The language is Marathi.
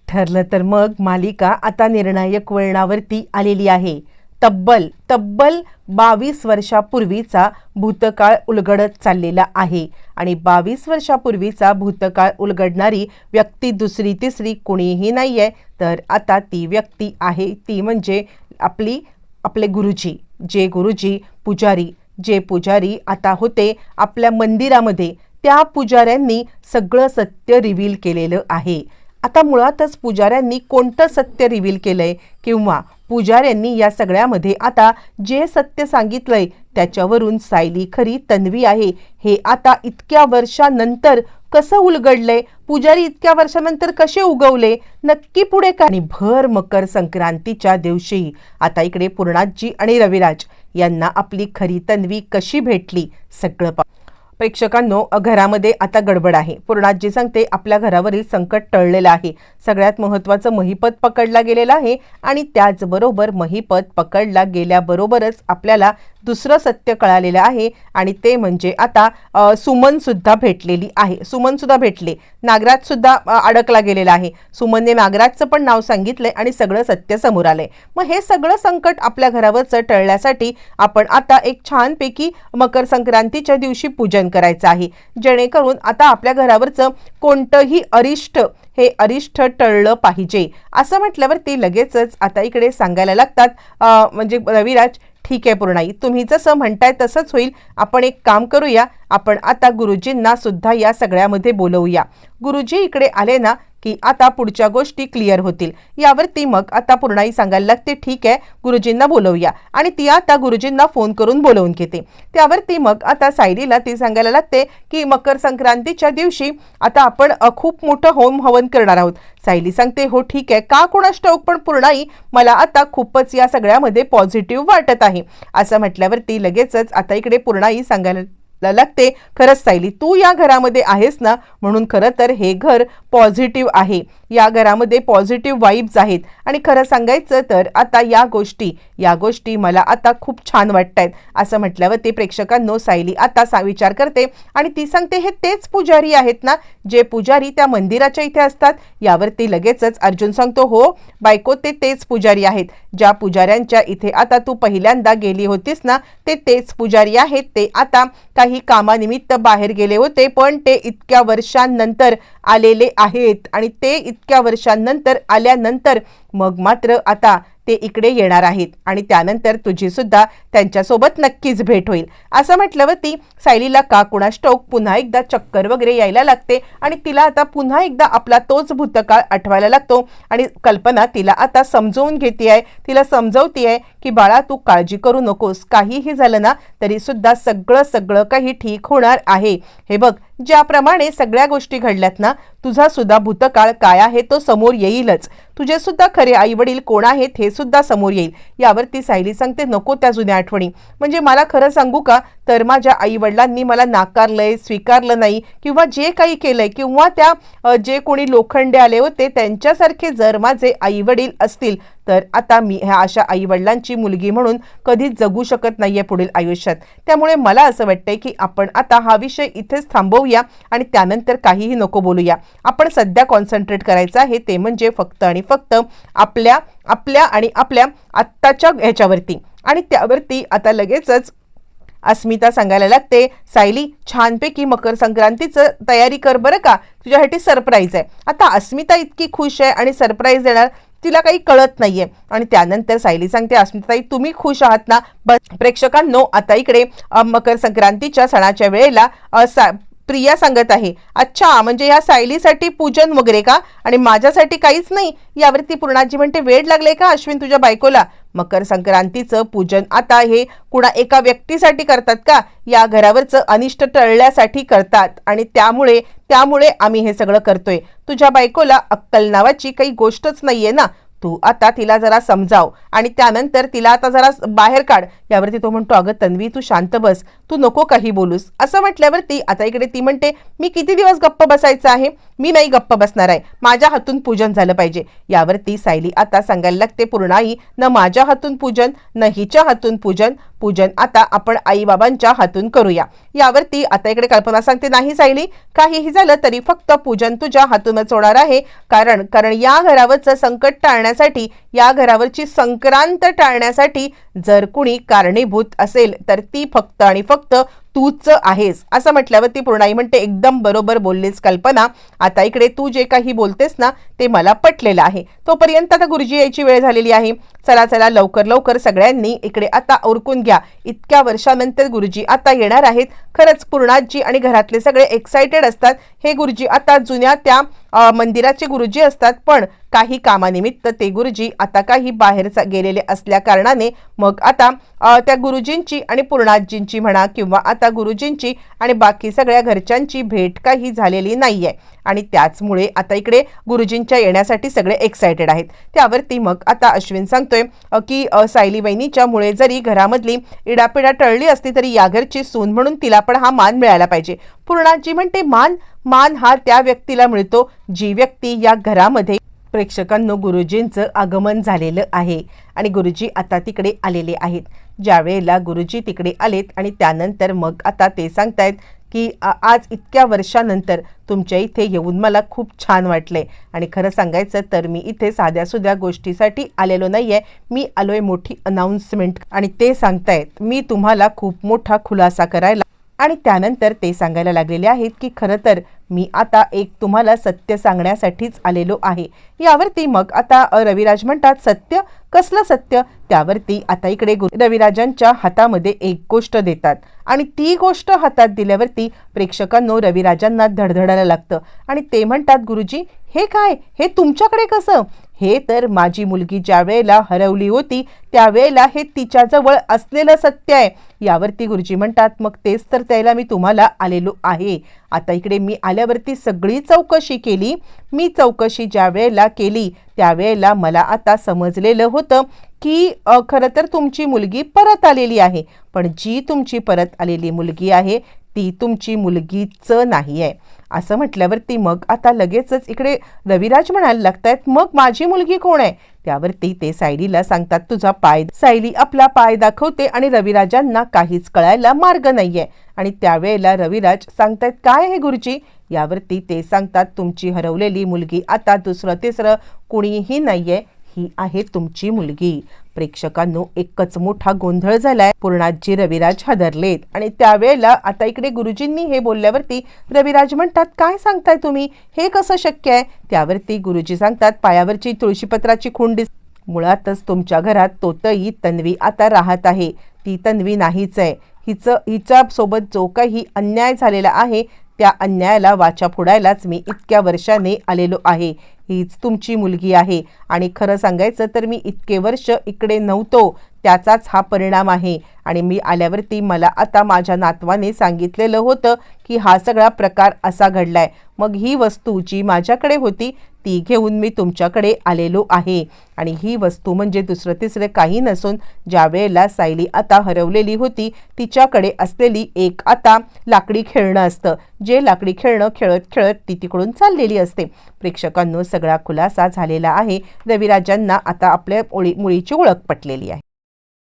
ठरलं तर मग मालिका आता निर्णायक वळणावरती आलेली आहे। तब्बल 22 वर्षापूर्वीचा भूतकाळ उलगडत चाललेला आहे आणि 22 वर्षापूर्वीचा भूतकाळ उलगडणारी व्यक्ती दुसरी तिसरी कोणीही नाहीये, तर आता ती व्यक्ती आहे ती म्हणजे आपले गुरुजी, जे पुजारी आता होते आपल्या मंदिरामध्ये। त्या पुजाऱ्यांनी सगळं सत्य रिव्हील केलेलं आहे। आता मुळातच पुजाऱ्यांनी कोणतं सत्य रिव्हील केलंय किंवा पुजाऱ्यांनी या सगळ्यामध्ये आता जे सत्य सांगितलंय त्याच्यावरून सायली खरी तन्वी आहे हे आता इतक्या वर्षानंतर कसं उलगडलंय, पुजारी इतक्या वर्षानंतर कसे उगवले, नक्की पुढे काय। आणि भर मकर संक्रांतीच्या दिवशी आता इकडे पूर्णाजी आणि रविराज यांना आपली खरी तन्वी कशी भेटली सगळं प्रेक्षकांनो, घरामध्ये आता गडबड आहे। पूर्णाजी सांगते आपल्या घरावरील संकट टळलेलं आहे, सगळ्यात महत्त्वाचं महिपत पकडला गेलेला आहे आणि त्याचबरोबर महिपत पकडला गेल्याबरोबरच आपल्याला दुसरं सत्य कळालेलं आहे आणि ते म्हणजे आता सुमन सुद्धा भेटलेली आहे। सुमन सुद्धा भेटले, नागराज सुद्धा अडकला गेलेला आहे। सुमनने नागराजचं पण नाव सांगितलंय आणि सगळं सत्य समोर आलंय। मग हे सगळं संकट आपल्या घरावरचं टळण्यासाठी आपण आता एक छानपैकी मकर संक्रांतीच्या दिवशी पूजन करायचं आहे, जेणेकरून आता आपल्या घरावरचं कोणतंही अरिष्ट टळलं पाहिजे। असं म्हटल्यावरती लगेचच आता इकडे सांगायला लागतात म्हणजे रविराज, ठीक आहे पूर्णाई, तुम्ही जसं म्हणताय तसंच होईल। आपण एक काम करूया, आपण आता गुरुजींना सुद्धा या सगळ्यामध्ये बोलवूया। गुरुजी इकडे आले ना की आता पुढच्या गोष्टी क्लिअर होतील। यावरती मग आता पूर्णाई सांगायला लागते, ठीक आहे गुरुजींना बोलवूया, आणि ती आता गुरुजींना फोन करून बोलवून घेते। त्यावरती मग आता सायलीला ती सांगायला लागते की मकर संक्रांतीच्या दिवशी आता आपण खूप मोठं होम हवन करणार आहोत। सायली सांगते हो ठीक आहे, का कोणास ठाऊक पण पूर्णाई मला आता खूपच या सगळ्यामध्ये पॉझिटिव्ह वाटत आहे। असं म्हटल्यावरती लगेचच आता इकडे पूर्णाई सांगायला लागते, खरंच सायली तू या घरामध्ये आहेस ना, म्हणून खरं तर हे घर पॉझिटिव्ह आहे, या घरामध्ये पॉझिटिव्ह वाइब्स आहेत आणि खरं सांगायचं तर आता या गोष्टी मला आता खूप छान वाटतायत। असं म्हटल्यावर ते प्रेक्षकांनो सायली आता विचार करते आणि ती सांगते हे तेच पुजारी आहेत ना जे पुजारी त्या मंदिराच्या इथे असतात। यावरती लगेचच अर्जुन सांगतो, हो बायको ते तेच पुजारी आहेत, ज्या पुजाऱ्यांच्या इथे आता तू पहिल्यांदा गेली होतीस ना ते तेच पुजारी आहेत। ते आता काही कामानिमित्त बाहेर गेले होते, पण ते इतक्या वर्षांनंतर आलेले आहेत आणि ते इतक्या वर्षांनंतर आल्यानंतर मग मात्र आता ते इकडे येणार आहेत आणि त्यानंतर तुझी सुद्धा त्यांच्यासोबत नक्कीच भेट होईल। असं म्हटल्यावरती सायलीला का कुणास ठाऊक पुन्हा एकदा चक्कर वगैरे यायला लागते आणि तिला आता पुन्हा एकदा आपला तोच भूतकाळ आठवायला लागतो आणि कल्पना तिला आता समजवून घेते, तिला समजवते की बाळा तू काळजी करू नकोस, काहीही झालं ना तरी सुद्धा सगळं काही ठीक होणार आहे। हे बघ ज्याप्रमाणे सगळ्या गोष्टी घडल्यात ना, तुझा सुद्धा भूतकाळ काय आहे तो समोर येईलच, तुझे सुद्धा खरे आई वडील कोण आहेत हे सुद्धा समोर येईल। यावरती सायली सांगते नको त्या जुन्या आठवणी, म्हणजे मला खरं सांगू का तर माझ्या आई वडिलांनी मला नाकारलंय, स्वीकारलं नाही किंवा जे काही केलंय किंवा त्या जे कोणी लोखंडे आले होते त्यांच्यासारखे जर माझे आई वडील असतील तर आता मी ह्या अशा आई वडिलांची मुलगी म्हणून कधीच जगू शकत नाहीये पुढील आयुष्यात। त्यामुळे मला असं वाटतंय की आपण आता हा विषय इथेच थांबवूया आणि त्यानंतर काहीही नको बोलूया। आपण सध्या कॉन्सन्ट्रेट करायचं आहे ते म्हणजे फक्त आणि फक्त आपल्या आत्ताच्या ह्याच्यावरती। आणि त्यावरती आता लगेचच अस्मिता सांगायला लागते, सायली छानपैकी मकर संक्रांतीचं तयारी कर बरं का, तुझ्यासाठी सरप्राईज आहे। आता अस्मिता इतकी खुश आहे आणि सरप्राईज देणार तिला काही कळत नाहीये आणि त्यानंतर सायली सांगते अस्मिताताई तुम्ही खुश आहात ना। प्रेक्षकांनो आता इकडे मकर संक्रांतीच्या सणाच्या वेळेला प्रिया सांगत आहे, अच्छा म्हणजे या सायलीसाठी पूजन वगैरे का आणि माझ्यासाठी काहीच नाही। यावरती पूर्णाजी म्हणते वेळ लागले का अश्विन तुझ्या बायकोला, मकर संक्रांतीचं पूजन आता हे कुणा एका व्यक्तीसाठी करतात का, या घरावरचं अनिष्ट टळण्यासाठी करतात आणि त्यामुळे आम्ही हे सगळं करतोय। तुझ्या बायकोला अक्कल नावाची काही गोष्टच नाहीये ना, तू आता तिला जरा समजाव आणि त्यानंतर तिला आता जरा बाहेर काढ. यावरती तो म्हणतो, अगं तन्वी तू शांत बस, तू नको काही बोलूस. असं म्हटल्यावरती आता इकडे ती म्हणते, मी किती दिवस गप्प बसायचं आहे, मी नाही गप्प बसणार आहे, माझ्या हातून पूजन झालं पाहिजे. यावरती सायली आता सांगायला लागते, पूर्णाई न माझ्या हातून पूजन न हिच्या हातून पूजन, पूजन आता आपण आई बाबांच्या हातून करूया. यावरती आता इकडे कल्पना सांगते, नाही सायली, काहीही झालं तरी फक्त पूजन तुझ्या हातूनच होणार आहे. कारण या घरावरचं संकट टाळण्यासाठी, या घरावरची संक्रांत टाळण्यासाठी जर कुणी कारणीभूत असेल तर ती फक्त आणि फक्त तूच आहेस. असं म्हटल्यावर ती पूर्णाई म्हणते, एकदम बरोबर बोललीस कल्पना, आता इकडे तू जे काही बोलतेस ना ते मला पटलेलं आहे. तोपर्यंत आता गुरुजी यायची वेळ झालेली आहे. चला चला लवकर लवकर सगळ्यांनी इकडे आता उरकून घ्या. इतक्या वर्षानंतर गुरुजी आता येणार आहेत. खरंच पूर्णाजी आणि घरातले सगळे एक्साइटेड असतात. हे गुरुजी आता जुन्या त्या मंदिराचे गुरुजी असतात, पण काही कामानिमित्त ते गुरुजी आता काही बाहेर गेलेले असल्या कारणाने मग आता त्या गुरुजींची आणि पूर्णाजींची म्हणा किंवा आता गुरुजींची आणि बाकी सगळ्या घरच्यांची भेट काही झालेली नाहीये आणि त्याचमुळे आता इकडे गुरुजींच्या येण्यासाठी सगळे एक्साइटेड आहेत. त्यावरती मग आता अश्विन सांगतोय की सायली वहिनीच्या मुळे जरी घरामधली इडापिडा टळली असती तरी या घरची सून म्हणून तिला पण हा मान मिळाला पाहिजे. पूर्णाजी म्हणते, मान हा त्या व्यक्तीला मिळतो जी व्यक्ती या घरामध्ये. प्रेक्षकांनो, गुरुजींचं आगमन झालेलं आहे आणि गुरुजी आता तिकडे आलेले आहेत. ज्या वेळेला गुरुजी तिकडे आलेत आणि त्यानंतर मग आता ते सांगतायत की आज इतक्या वर्षानंतर तुमच्या इथे येऊन मला खूप छान वाटले आणि खरं सांगायचं तर मी इथे साध्यासुध्या गोष्टीसाठी आलेलो नाहीये, मी आलोय मोठी अनाउन्समेंट. आणि ते सांगतायत मी तुम्हाला खूप मोठा खुलासा करायला. आणि त्यानंतर ते सांगायला लागलेले आहेत की खरं तर मी आता एक तुम्हाला सत्य सांगण्यासाठीच आलेलो आहे. यावरती मग आता रविराज म्हणतात, सत्य? कसलं सत्य? त्यावरती आता इकडे रविराजांच्या हातामध्ये एक गोष्ट देतात आणि ती गोष्ट हातात दिल्यावरती प्रेक्षकांनो रविराजांना धडधडायला लागतं आणि ते म्हणतात, गुरुजी हे काय, हे तुमच्याकडे कसं? हे तर माझी मुलगी ज्या वेळेला हरवली होती त्यावेळेला हे तिच्याजवळ असलेलं सत्य आहे. यावरती गुरुजी म्हणतात, मग तेच तर त्याला मी तुम्हाला आलेलो आहे. आता इकडे मी आल्यावरती सगळी चौकशी केली. मी चौकशी ज्या वेळेला केली त्यावेळेला मला आता समजलेलं होतं की खरं तर तुमची मुलगी परत आलेली आहे, पण जी तुमची परत आलेली मुलगी आहे ती तुमची मुलगीच नाही आहे. असं म्हटल्यावरती मग आता लगेचच इकडे रविराज म्हणायला लागतायत, मग माझी मुलगी कोण आहे? त्यावरती ते सायलीला सांगतात, तुझा पाय. सायली आपला पाय दाखवते आणि रविराजांना काहीच कळायला मार्ग नाहीये. आणि त्यावेळेला रविराज सांगतायत, काय आहे गुरुजी? यावरती ते सांगतात, तुमची हरवलेली मुलगी आता दुसरं तिसरं कुणीही नाहीये, ही आहे तुमची मुलगी. प्रेक्षकांनो एकच मोठा गोंधळ झालाय. पूर्णाजी रविराज हादरलेत आणि त्यावेळेला आता इकडे गुरुजींनी हे बोलल्यावरती रविराज म्हणतात, काय सांगताय तुम्ही, हे कसं शक्य आहे? त्यावरती गुरुजी सांगतात, पायावरची तुळशीपत्राची खुंडी. मुळातच तुमच्या घरात तोतई तन्वी आता राहत आहे, ती तन्वी नाहीच आहे. हिच्या सोबत जो काही अन्याय झालेला आहे त्या अन्यायाला वाचा फोडायलाच मी इतक्या वर्षाने आलेलो आहे. हीच तुमची मुलगी आहे आणि खरं सांगायचं तर मी इतके वर्ष इकडे नव्हतो त्याचाच हा परिणाम आहे. आणि मी आल्यावरती मला आता माझ्या नातवाने सांगितलेलं होतं की हा सगळा प्रकार असा घडलाय. मग ही वस्तू जी माझ्याकडे होती ती घेऊन मी तुमच्याकडे आलेलो आहे. आणि ही वस्तू म्हणजे दुसरं तिसरं काही नसून ज्या वेळेला सायली आता हरवलेली होती तिच्याकडे असलेली एक आता लाकडी खेळणं असतं, जे लाकडी खेळणं खेळत खेळत ती तिकडून चाललेली असते. प्रेक्षकांनो सगळा खुलासा झालेला आहे. रविराजांना आता आपल्या मुलीची ओळख पटलेली आहे.